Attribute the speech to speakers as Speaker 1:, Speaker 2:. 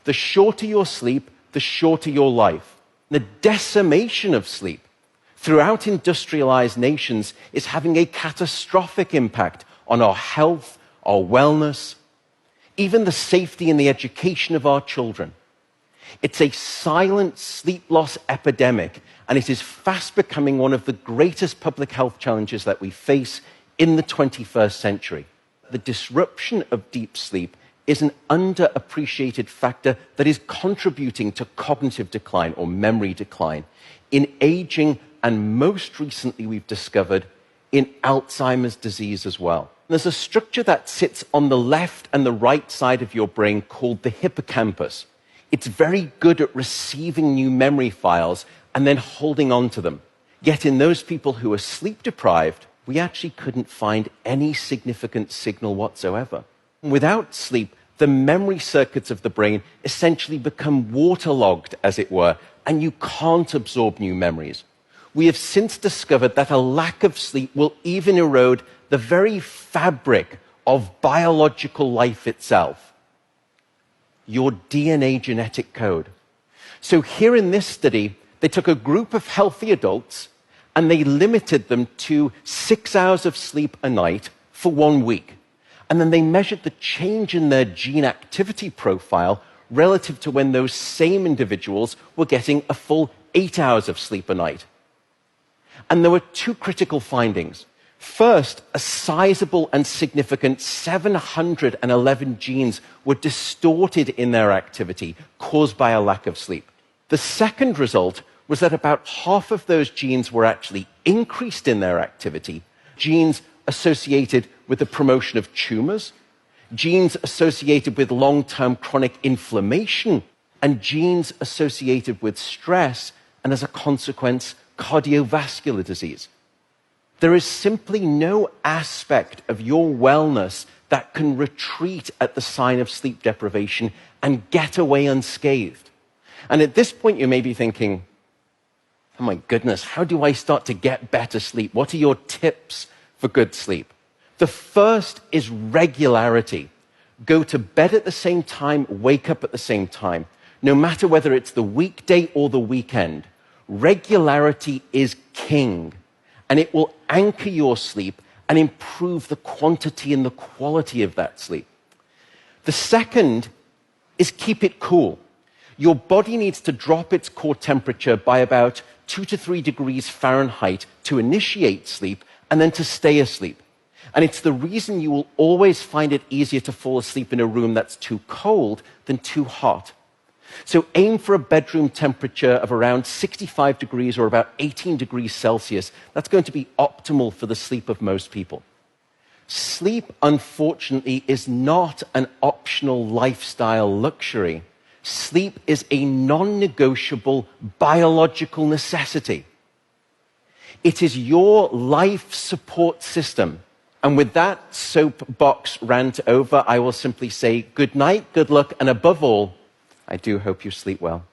Speaker 1: The shorter your sleep, the shorter your life. The decimation of sleep throughout industrialized nations is having a catastrophic impact on our health, our wellness, even the safety and the education of our children. It's a silent sleep loss epidemic, and it is fast becoming one of the greatest public health challenges that we face in the 21st century. The disruption of deep sleep is an underappreciated factor that is contributing to cognitive decline or memory decline in aging, and most recently we've discovered in Alzheimer's disease as well. There's a structure that sits on the left and the right side of your brain called the hippocampus. It's very good at receiving new memory files and then holding on to them. Yet in those people who are sleep deprived, we actually couldn't find any significant signal whatsoever. Without sleep, the memory circuits of the brain essentially become waterlogged, as it were, and you can't absorb new memories. We have since discovered that a lack of sleep will even erode the very fabric of biological life itself, your DNA genetic code. So here in this study, they took a group of healthy adults and they limited them to 6 hours of sleep a night for 1 week. And then they measured the change in their gene activity profile relative to when those same individuals were getting a full 8 hours of sleep a night. And there were two critical findings. First, a sizable and significant 711 genes were distorted in their activity, caused by a lack of sleep. The second result was that about half of those genes were actually increased in their activity, genes associated with the promotion of tumors, genes associated with long-term chronic inflammation, and genes associated with stress, and as a consequence, cardiovascular disease. There is simply no aspect of your wellness that can retreat at the sign of sleep deprivation and get away unscathed. And at this point, you may be thinking, oh my goodness, how do I start to get better sleep? What are your tips for good sleep? The first is regularity. Go to bed at the same time, wake up at the same time. No matter whether it's the weekday or the weekend, regularity is king. And it will anchor your sleep and improve the quantity and the quality of that sleep. The second is keep it cool. Your body needs to drop its core temperature by about 2 to 3 degrees Fahrenheit to initiate sleep and then to stay asleep. And it's the reason you will always find it easier to fall asleep in a room that's too cold than too hot. So aim for a bedroom temperature of around 65 degrees or about 18 degrees Celsius. That's going to be optimal for the sleep of most people. Sleep, unfortunately, is not an optional lifestyle luxury. Sleep is a non-negotiable biological necessity. It is your life support system. And with that soapbox rant over, I will simply say good night, good luck, and above all, I do hope you sleep well.